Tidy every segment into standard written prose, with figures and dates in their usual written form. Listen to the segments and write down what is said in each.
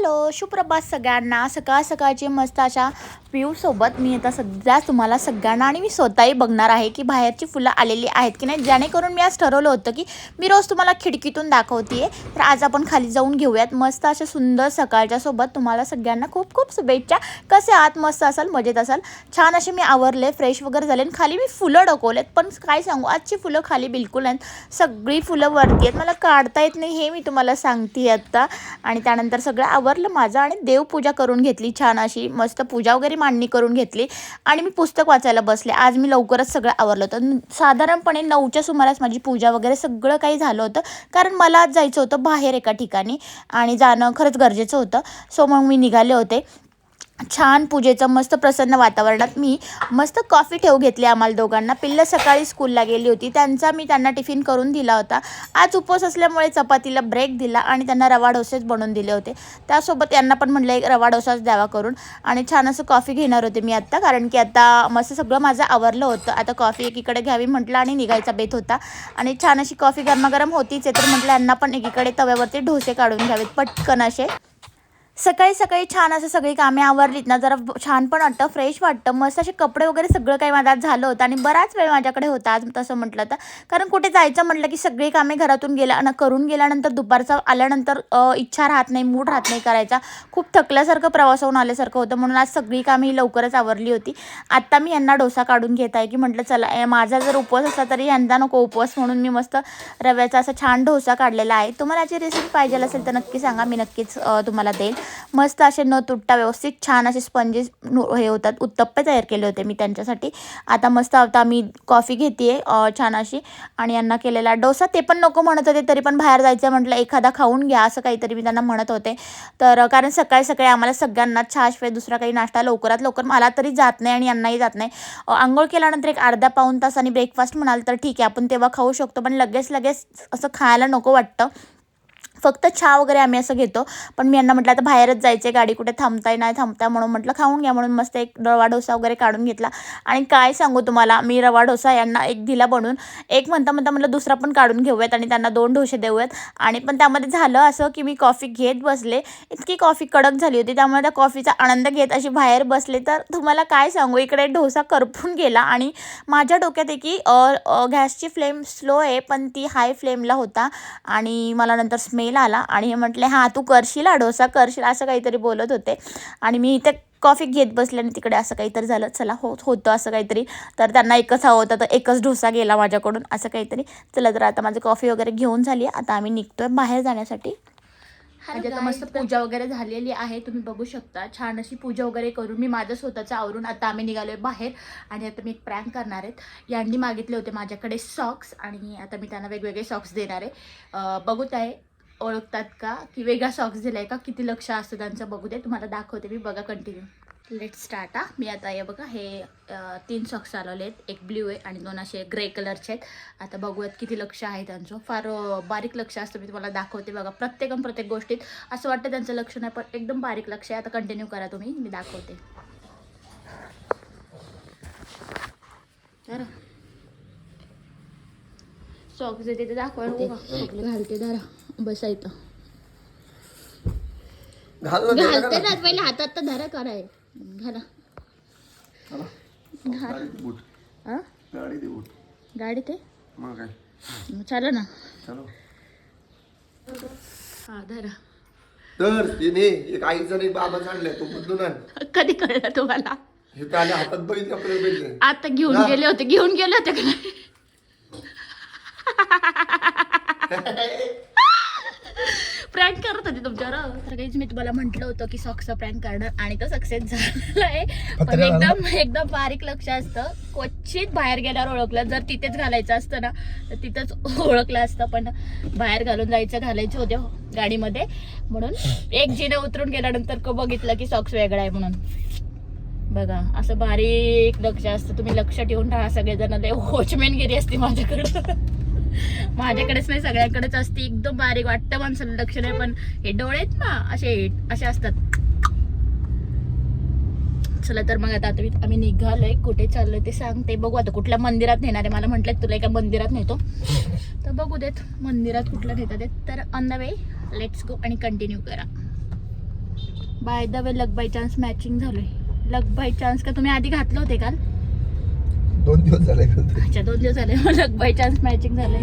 Hello, सुप्रभात सगळ्यांना. सकाळ सकाळची मस्त अशा व्ह्यूसोबत मी आता सध्या तुम्हाला सगळ्यांना आणि मी स्वतःही बघणार आहे की बाहेरची फुलं आलेली आहेत की नाही, जेणेकरून मी आज ठरवलं होतं की मी रोज तुम्हाला खिडकीतून दाखवते. तर आज आपण खाली जाऊन घेऊयात मस्त अशा सुंदर सकाळच्या सोबत. तुम्हाला सगळ्यांना खूप खूप शुभेच्छा. कसे आहात? मस्त असाल, मजेत असाल. छान असे मी आवरले, फ्रेश वगैरे झाले आणि खाली मी फुलं डोकवलेत. पण काय सांगू, आजची फुलं खाली बिलकुल नाहीत. सगळी फुलं वरती आहेत, मला काढता येत नाही हे मी तुम्हाला सांगते आत्ता. आणि त्यानंतर सगळं आवरलं माझं आणि देवपूजा करून घेतली. छान अशी मस्त पूजा वगैरे मांडणी करून घेतली आणि मी पुस्तक वाचायला बसले. आज मी लवकरच सगळं आवरलं होतं. साधारणपणे 9च्या सुमारास माझी पूजा वगैरे सगळं काही झालं होतं, कारण मला आज जायचं होतं बाहेर एका ठिकाणी आणि जाणं खरंच गरजेचं होतं. सो मग मी निघाले होते. छान पूजेचं मस्त प्रसन्न वातावरणात मी मस्त कॉफी ठेवू घेतली आम्हाला दोघांना. पिल्लं सकाळी स्कूलला गेली होती, मी त्यांना टिफिन करून दिला होता. आज उपवास असल्यामुळे चपातीला ब्रेक दिला आणि त्यांना रवा डोसेच बनवून दिले होते. त्यासोबत यांना पण म्हटलं एक रवा डोसाच द्यावा करून. आणि छान असं कॉफी घेणार होते मी आत्ता, कारण की आता मस्त सगळं माझं आवरलं होतं. आता कॉफी एकीकडे घ्यावी म्हटलं आणि निघायचा बेत होता. आणि छान अशी कॉफी गरमागरम होतीच आहे, तर म्हटलं यांना पण एकीकडे तव्यावरती डोसे काढून घ्यावेत पटकन असे. सकाळी सकाळी छान असं सगळी कामे आवरलीत ना, जरा छान पण वाटतं, फ्रेश वाटतं. मस्त असे कपडे वगैरे सगळं काही माझ्यात झालं होतं आणि बराच वेळ माझ्याकडे होता आज तसं म्हटलं तर. कारण कुठे जायचं म्हटलं की सगळी कामे घरातून करून गेल्यानंतर दुपारचं आल्यानंतर इच्छा राहत नाही, मूड राहत नाही करायचा. खूप थकल्यासारखं प्रवासाहून आल्यासारखं होतं, म्हणून आज सगळी कामे ही लवकरच आवरली होती. आत्ता मी यांना डोसा काढून घेत आहे की म्हटलं चला, माझा जर उपवास असला तरी यांचा नको उपवास, म्हणून मी मस्त रव्याचा असा छान डोसा काढलेला आहे. तुम्हाला याची रेसिपी पाहिजे असेल तर नक्की सांगा, मी नक्कीच तुम्हाला देईल. मस्त असे न तुटता व्यवस्थित छान असे स्पंजेस हे होतात. उत्तप्पे तयार केले होते मी त्यांच्यासाठी. आता मी कॉफी घेते छान अशी, आणि यांना केलेला डोसा. ते पण नको म्हणत होते, तरी पण बाहेर जायचं म्हटलं एखादा खाऊन घ्या असं काहीतरी मी त्यांना म्हणत होते. तर कारण सकाळी सकाळी आम्हाला सगळ्यांना चहाशिवाय दुसरा काही नाश्ता लवकरात लवकर मला तरी जात नाही आणि यांनाही जात नाही. आंघोळ केल्यानंतर एक अर्धा पाऊण तास आणि ब्रेकफास्ट म्हणाल तर ठीक आहे, आपण तेव्हा खाऊ शकतो, पण लगेच असं खायला नको वाटतं. फक्त चहा वगैरे आम्ही असं घेतो. पण मी यांना म्हटलं आता बाहेरच जायचं आहे, गाडी कुठे नाही थांबता, म्हणून म्हटलं खाऊन घ्या. म्हणून मस्त एक रवा डोसा वगैरे काढून घेतला. आणि काय सांगू तुम्हाला, मी रवा डोसा यांना एक दिला बनवून, एक म्हणता म्हटलं दुसरा पण काढून घेऊयात आणि त्यांना 2 डोसे देऊयात. आणि पण त्यामध्ये झालं असं की मी कॉफी घेत बसले, इतकी कॉफी कडक झाली होती, त्यामुळे त्या कॉफीचा आनंद घेत अशी बाहेर बसले. तर तुम्हाला काय सांगू, इकडे डोसा करपून गेला आणि माझ्या डोक्यात आहे की गॅसची फ्लेम स्लो आहे, पण ती हाय फ्लेमला होता. आणि मला नंतर स्मेल आला आणि हे म्हटले हां तू करशील, हा डोसा करशील, असं काहीतरी बोलत होते. आणि मी इथे कॉफी घेत बसले आणि तिकडे असं काहीतरी झालं. चला होतं असं काहीतरी. तर त्यांना एकच हवं होतं, तर एकच डोसा गेला माझ्याकडून असं काहीतरी. चला, तर आता माझी कॉफी वगैरे घेऊन झाली, आता आम्ही निघतोय बाहेर जाण्यासाठी. म्हणजे आता मस्त पूजा वगैरे झालेली आहे, तुम्ही बघू शकता. छान अशी पूजा वगैरे करून मी माझं स्वतःचं आवरून आता आम्ही निघालोय बाहेर. आणि आता मी एक प्रँक करणार आहेत. यांनी मागितले होते माझ्याकडे सॉक्स, आणि आता मी त्यांना वेगवेगळे सॉक्स देणार आहे. बघूत आहे ओळखतात का, की वेगळा सॉक्स दिलाय का, किती लक्ष असतं त्यांचं बघू दे, तुम्हाला दाखवते मी. बघा कंटिन्यू. Let start. मी आता हे बघा, हे 3 सॉक्स चालवले आहेत. एक ब्ल्यू आहे आणि 2 असे ग्रे कलरचे आहेत. आता बघूयात किती लक्ष आहे त्यांचं. फार बारीक लक्ष असतं, मी तुम्हाला दाखवते. बघा प्रत्येक गोष्टीत असं वाटतं त्यांचं लक्ष नाही, पण एकदम बारीक लक्ष आहे. आता कंटिन्यू करा तुम्ही, मी दाखवते. तर सॉक्स देते ते दाखवायला घालते. धरा, बसायचं घालते ना पहिला हातात, तर धरा कराय घाला. गाडी ते चाल ना. हा धरा. तर तिने एक आईचा एक बाबा काढलाय, तो बदलून आण. कधी कळलं तुम्हाला? हे तर आले हातात बघितलं आपल्याला. आता घेऊन गेले होते का नाही? प्रँक करत होते तुमच्यावर. तर काहीच मी तुम्हाला म्हटलं होतं की सॉक्सचा प्रँक करणार, आणि तो सक्सेस झाला आहे. पण एकदम बारीक लक्ष असतं. क्वचित बाहेर गेल्यावर ओळखलं. जर तिथेच घालायचं असतं ना, तर तिथंच ओळखलं असतं, पण बाहेर घालायचे होते गाडीमध्ये, म्हणून एक जिने उतरून गेल्यानंतर बघितलं की सॉक्स वेगळा आहे म्हणून. बघा असं बारीक लक्ष असतं, तुम्ही लक्ष ठेवून राहा. सगळेजण लय वॉचमॅनगिरी असते माझ्याकडेच नाही, सगळ्यांकडेच असते. एकदम बारीक वाटतं माणसाला लक्ष नाही, पण हे डोळे आहेत ना असे असतात. चला, तर मग आता आम्ही निघालोय. कुठे चाललोय ते सांगते. बघू आता कुठल्या मंदिरात नेणार आहे. मला म्हटलं तुला एका मंदिरात नेतो, तर बघू देत मंदिरात कुठलं नेतात. तर on the way let's go आणि कंटिन्यू करा. By the way luck by chance matching झालोय. लक बाय चान्स का तुम्ही आधी घातलं होते काल? 2 दिवस झाले. अच्छा 2 दिवस झाले. लक बाय चान्स मॅचिंग झालंय.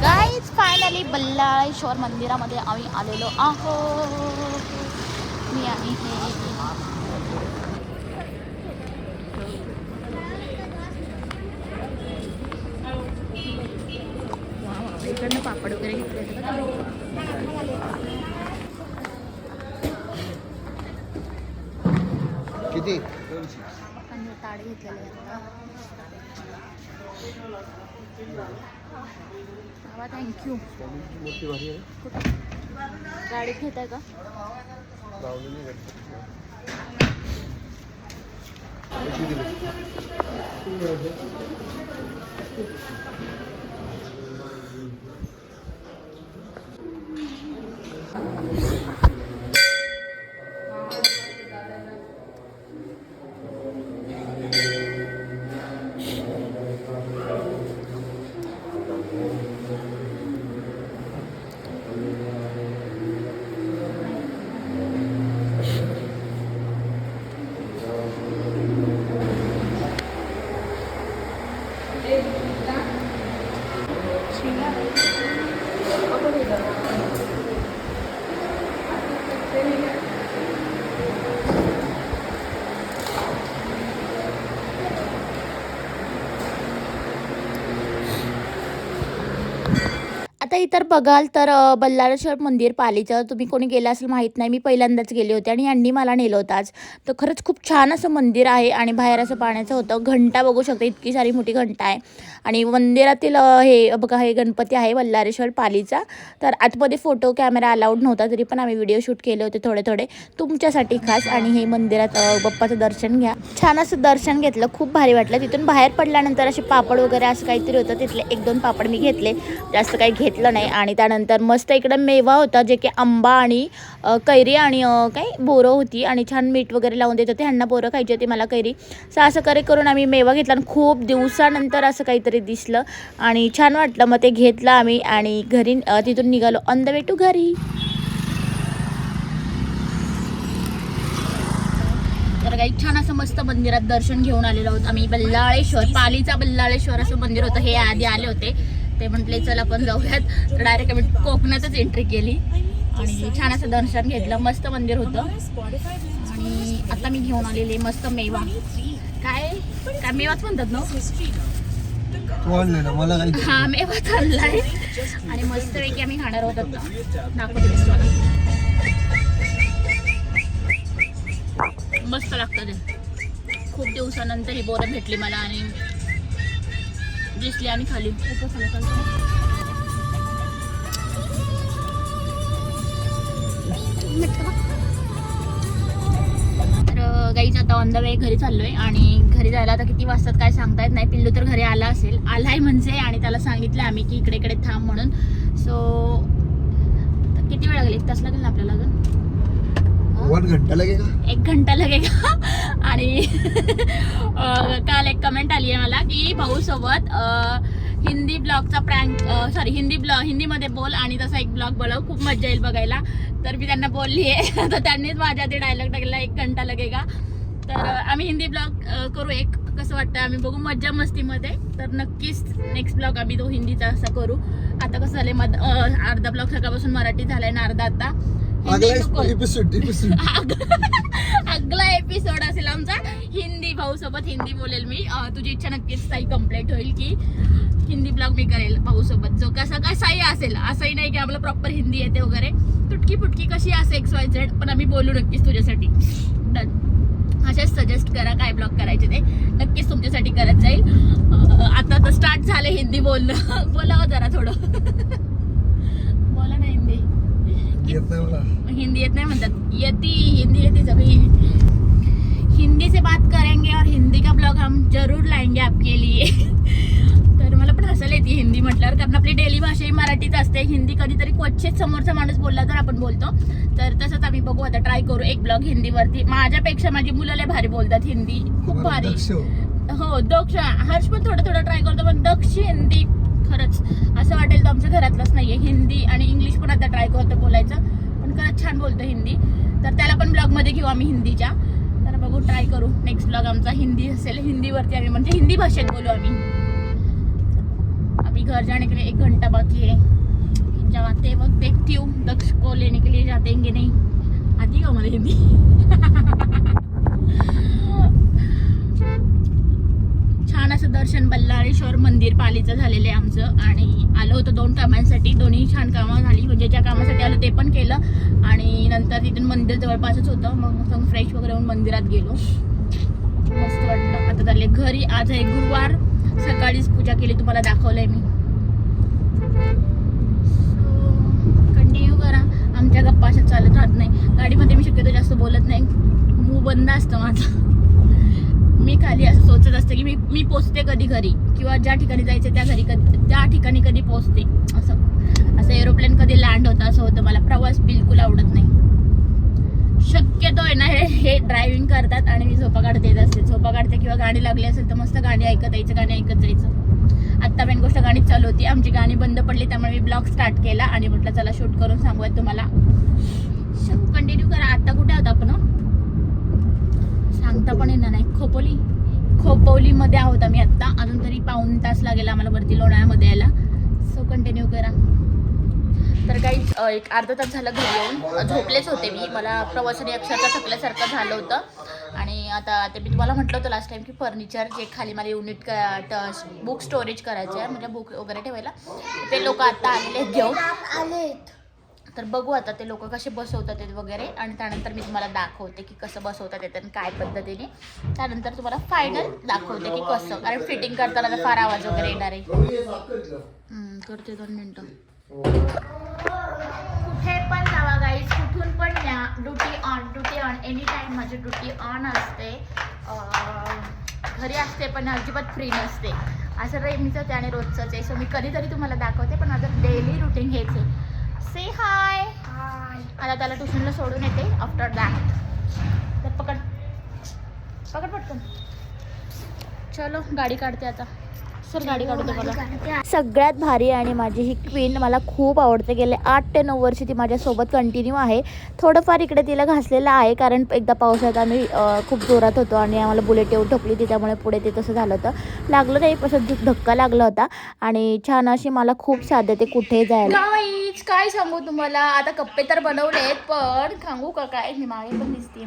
गाईज फायनली बल्लाळेश्वर मंदिरामध्ये आम्ही आलेलो आहोत. मी आणि हे इकडनं पापड वगैरे घेतले किती? आणि ताड घेतलेले बाबा. थँक्यू. मोठी भारी आहे. गाडीत घेत आहे का? आता इतर बघाल तर बल्लाळेश्वर मंदिर पालीचं तुम्ही कोणी गेलं असेल माहीत नाही. मी पहिल्यांदाच गेले होते आणि यांनी मला नेलं होतं आज. तर खरंच खूप छान असं मंदिर आहे आणि बाहेर असं पाण्याचं होतं. घंटा बघू शकता, इतकी सारी मोठी घंटा आहे. आणि मंदिरातील हे बघा, हे गणपती आहे बल्लाळेश्वर पालीचा. तर आतमध्ये फोटो कॅमेरा अलाउड नव्हता, तरी पण आम्ही व्हिडिओ शूट केले होते थोडे थोडे तुमच्यासाठी खास. आणि हे मंदिरात बाप्पाचं दर्शन घ्या. छान असं दर्शन घेतलं, खूप भारी वाटलं. तिथून बाहेर पडल्यानंतर असे पापड वगैरे असं काहीतरी होतं, तिथले 1-2 पापड मी घेतले, जास्त काही घेतलं नाही. आणि त्यानंतर मस्त इकडं मेवा होता, जे की आंबा आणि कैरी आणि काय बोरं होती. आणि छान मीठ वगैरे लावून देत होते. ह्यांना बोरं खायची होती, मला कैरी. असं करून आम्ही मेवा घेतला आणि खूप दिवसानंतर असं काहीतरी दिसलं आणि छान वाटलं. मग ते घेतलं आम्ही आणि घरी तिथून निघालो ऑन द वे टू घरी. तर काही छान असं मस्त मंदिरात दर्शन घेऊन आलेलो आहोत आम्ही. बल्लाळेश्वर पालीचा बल्लाळेश्वर असं मंदिर होतं. हे आधी आले होते, ते म्हटले चल आपण जाऊयात. तर डायरेक्ट आम्ही कोकणातच एंट्री केली आणि छान असं दर्शन घेतलं. मस्त मंदिर होतं. आणि आता मी घेऊन आलेले मस्त मेवा. काय काय मेवाच म्हणतात ना? मला काही हा मेवाच आणलाय आणि मस्त पैकी आम्ही खाणार होतो. दाखवते तुम्हाला, मस्त लागतं ते. खूप दिवसानंतर ही बोरं भेटली मला आणि दिसली आणि खाली. तर गाईच आता ऑन द वे घरी चाललोय आणि घरी जायला आता किती वाजतात काय सांगता येत नाही. पिल्लू तर घरी आला असेल, आलाय म्हणजे, आणि त्याला सांगितलं आम्ही की इकडे इकडे थांब म्हणून. सो किती वेळ लागेल? 1 तास लागेल ना आपल्याला अजून? 1 घंटा लगेगा. 1 घंटा लगेगा. आणि काल एक कमेंट आली आहे मला की भाऊ सोबत हिंदी ब्लॉगचा प्रँक हिंदीमध्ये बोल आणि तसा एक ब्लॉग बनव, खूप मजा येईल बघायला. तर मी त्यांना बोलली आहे. तर त्यांनीच माझ्या ते डायलॉग टाकला 1 घंटा लगेगा. तर आम्ही हिंदी ब्लॉग करू एक, कसं वाटतं आम्ही बघू मज्जा मस्तीमध्ये. तर नक्कीच नेक्स्ट ब्लॉग आम्ही तो हिंदीचा असा करू. आता कसं झालं, अर्धा ब्लॉग सकाळपासून मराठी झालाय ना, अर्धा आता अगला एपिसोड असेल आमचा हिंदी. भाऊ सोबत हिंदी बोलेल मी. तुझी इच्छा नक्कीच ताई कम्प्लीट होईल की हिंदी ब्लॉग मी करेल भाऊ सोबत. जो कसाही असेल, असंही नाही की आम्हाला प्रॉपर हिंदी येते वगैरे, तुटकी फुटकी कशी असे XYZ, पण आम्ही बोलू नक्कीच तुझ्यासाठी. डन. असेच सजेस्ट करा काय ब्लॉग करायचे ते, नक्कीच तुमच्यासाठी करत जाईल. आता तर स्टार्ट झालं हिंदी बोलणं. बोलावं जरा थोडं. बोला ना हिंदी. हिंदी येत नाही म्हणतात. हिंदी येते सगळी. हिंदी से बात करेंगे और हिंदी का ब्लॉग हम जरूर लाएंगे आपके लिए. तर मला पण हसल येते हिंदी म्हटल्यावर, कारण आपली डेली भाषा ही मराठीच असते. हिंदी कधीतरी क्वचित समोरचा माणूस बोलला तर आपण बोलतो. तर तसंच आम्ही बघू आता, ट्राय करू एक ब्लॉग हिंदीवरती. माझ्यापेक्षा माझी मुलं लय भारी बोलतात हिंदी, खूप भारी. हो दक्ष, हर्ष पण थोडं थोडं ट्राय करतो, पण दक्ष हिंदी खरंच असं वाटेल तर आमच्या घरातलंच नाहीये. हिंदी आणि इंग्लिश पण आता ट्राय करतो बोलायचं, पण खरंच छान बोलतो हिंदी. तर त्याला पण ब्लॉगमध्ये घेऊ आम्ही हिंदीच्या. तर बघू, ट्राय करू. नेक्स्ट ब्लॉग आमचा हिंदी असेल, हिंदीवरती आम्ही म्हणजे हिंदी भाषेत बोलू आम्ही. अभी घर जाने के लिए 1 घंटा बाकी है. जब आते वक्त देखती हूँ दक्ष को लेने के लिए जातेंगे नहीं. आती का मला हिंदी? छान असं दर्शन बल्लाळेश्वर मंदिर पालीचं झालेलं आहे आमचं. आणि आलो होतं 2 कामांसाठी, दोन्ही छान कामं झाली. म्हणजे ज्या कामासाठी आलो ते पण केलं, आणि नंतर तिथून मंदिर जवळपासच होतं. मग फ्रेश वगैरे होऊन मंदिरात गेलो, मस्त वाटलं. आता झाले घरी. आज आहे गुरुवार, सकाळीच पूजा केली, तुम्हाला दाखवलंय मी. कंटिन्यू करा. आमच्या गप्पा अशा चालत राहत नाही गाडीमध्ये. मी शक्यतो जास्त बोलत नाही, मूळ बंद असतं माझं. मी खाली असं सोचत असते की मी पोचते कधी घरी, किंवा ज्या ठिकाणी जायचं त्या ठिकाणी कधी पोचते. असं एरोप्लेन कधी लँड होतं असं होतं. मला प्रवास बिलकुल आवडत नाही. शक्यतो आहे ना हे ड्रायव्हिंग करतात आणि मी झोपा काढते येत असते. झोपा काढते किंवा गाणी लागली असेल तर मस्त गाणी ऐकत यायचं, गाणी ऐकत जायचं. आत्ता मेन गोष्ट गाणीच चालू होती. आमची गाणी बंद पडली, त्यामुळे मी ब्लॉग स्टार्ट केला आणि म्हटलं चला शूट करून सांगूयात तुम्हाला. कंटिन्यू करा. आत्ता कुठे आहोत आपण? सांगता पण येणार नाही. खोपोलीमध्ये आहोत आम्ही आत्ता. अजून तरी 1.5 तास लागेल आम्हाला वरती लोणाळ्यामध्ये यायला. सो कंटिन्यू करा. तर काही एक अर्धा तास झालं घरी येऊन. झोपलेच होते मी. मला प्रवासाने अक्षरशः थकल्यासारखं झालं होतं. आणि आता ते मी तुम्हाला म्हटलं होतं लास्ट टाइम की फर्निचर जे खाली मला युनिट बुक स्टोरेज करायचे आहे, म्हणजे बुक वगैरे ठेवायला, ते लोक आता आलेले आहेत घेऊन. तर बघू आता ते लोक कसे बसवतात ते वगैरे, आणि त्यानंतर मी तुम्हाला दाखवते की कसं बसवतात येतं आणि काय पद्धतीने. त्यानंतर तुम्हाला फायनल दाखवते की कसं, कारण फिटिंग करताना फार आवाज वगैरे येणार आहे. करते 2 मिनटं. कुठे पण जावा गाईज, कुठून पण या, ड्युटी ऑन एनी टाइम. माझी ड्युटी ऑन असते. घरी असते पण अजिबात फ्री नसते. असं नेहमीच त्याने रोजचंच आहे. सो मी कधीतरी तुम्हाला दाखवते, पण माझं डेली रुटीन हेच आहे. से हाय. आता त्याला ट्युशनला सोडून येते. आफ्टर दॅट पकड पटकन. चलो गाडी काढते आता. सर गाडी काढू दे मला. सगळ्यात भारी आणि माझी ही क्वीन मला खूप आवडते. गेले 8 ते 9 वर्ष ती माझ्यासोबत कंटिन्यू आहे. थोडंफार इकडे तिला घासलेलं आहे, कारण एकदा पावसात आम्ही खूप जोरात होतो आणि आम्हाला बुलेट येऊन ठोकली ती, त्यामुळे पुढे ते तसं झालं होतं. लागलं नाही, पण धक्का लागला होता. आणि छान अशी मला खूप साथ देते कुठे जायला. काय सांगू तुम्हाला, आता कप्पे तर बनवलेत, पण सांगू का काय, मी मागे पण दिसते,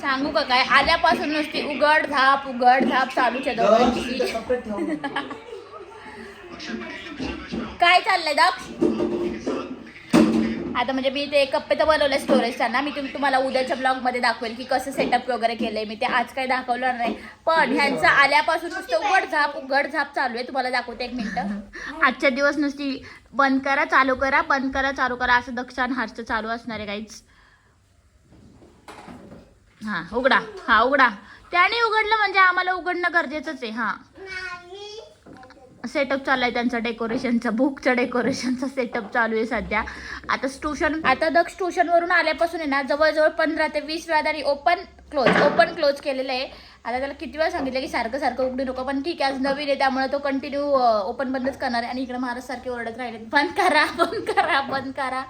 सांगू का काय, आल्यापासून नुसती उघड झाप चालूच आहे दोघांची. काय चाललंय दक्ष? आता म्हणजे मी ते कप्पे तर बनवले स्टोरेजचा ना, मी तुम्हाला उद्याच्या ब्लॉगमध्ये दाखवेल की कसं सेटअप वगैरे केलंय मी. ते आज काही दाखवलं नाही, पण ह्यांचं आल्यापासून नुसतं उघड झाप चालू आहे. तुम्हाला दाखवते 1 मिनिटं. आजच्या दिवस नुसती बंद करा चालू करा, बंद करा चालू करा, असं दक्ष आणि हर्षचं चालू असणार आहे गाईज. हां उघडा. त्याने उघडलं म्हणजे आम्हाला उघडणं गरजेचंच आहे. हां सेटअप चालू आहे त्यांचा डेकोरेशनचा, बुकच्या डेकोरेशनचा सेटअप चालू आहे सध्या. आता दक्ष ट्युशनवरून आल्यापासून आहे ना जवळजवळ 15 ते 20 वेळा त्यांनी ओपन क्लोज केलेलं आहे. आता त्याला किती वेळा सांगितलं की सारखं उघडू नको, पण ठीक आहे आज नवीन आहे त्यामुळे तो कंटिन्यू ओपन बंदच करणार आहे. आणि इकडे महाराज सारखे ओरडत राहिले बंद करा.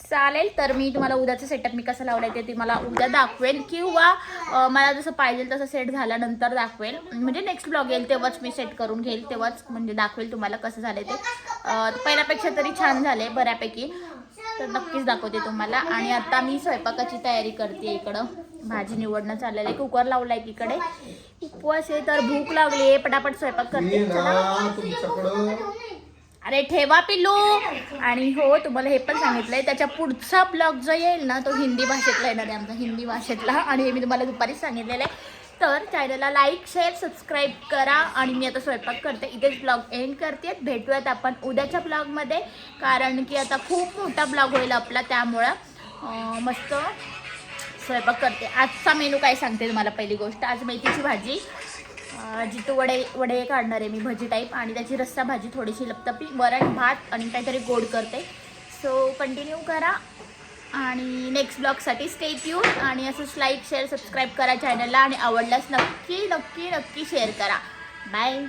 चालेल. तर मी तुम्हाला उद्याचं सेटअप मी कसं लावलं आहे ते मला उद्या दाखवेल, किंवा मला जसं पाहिजे तसं सेट झाल्यानंतर दाखवेल. म्हणजे नेक्स्ट ब्लॉग येईल तेव्हाच मी सेट करून घेईल, तेव्हाच म्हणजे दाखवेल तुम्हाला कसं झालं ते. पहिल्यापेक्षा तरी छान झाले बऱ्यापैकी, तर नक्कीच दाखवते तुम्हाला. आणि आता मी स्वयंपाकाची तयारी करते. इकडं भाजी निवडणं चाललेलं आहे, कुकर लावला आहे तिकडे. उपवास आहे तर भूक लागली आहे, पटापट स्वयंपाक करते. अरे ठेवा पिल्लू. आणि हो तुम्हाला हे पण सांगितलंय त्याच्या पुढचा ब्लॉग जो येईल ना तो हिंदी भाषेतला येणार आहे, आमचा हिंदी भाषेतला. आणि हे मी तुम्हाला दुपारीच सांगितलेलं आहे. तर चॅनलला लाईक शेअर सबस्क्राईब करा. आणि मी आता स्वयंपाक करते, इथेच ब्लॉग एंड करते. भेटूयात आपण उद्याच्या ब्लॉगमध्ये, कारण की आता खूप मोठा ब्लॉग होईल आपला, त्यामुळं मस्त स्वयंपाक करते. आजचा मेनू काय सांगते तुम्हाला. पहिली गोष्ट, आज मेथीची भाजी, जितू वडे वडे काढणार आहे मी भजी टाईप, आणि त्याची रस्सा भाजी थोडीशी लपतपी, वरण भात आणि काहीतरी गोड करते. सो कंटिन्यू करा आणि नेक्स्ट ब्लॉगसाठी स्टे ट्यून. आणि असंच लाईक शेअर सबस्क्राईब करा चॅनलला, आणि आवडल्यास नक्की नक्की नक्की शेअर करा. बाय.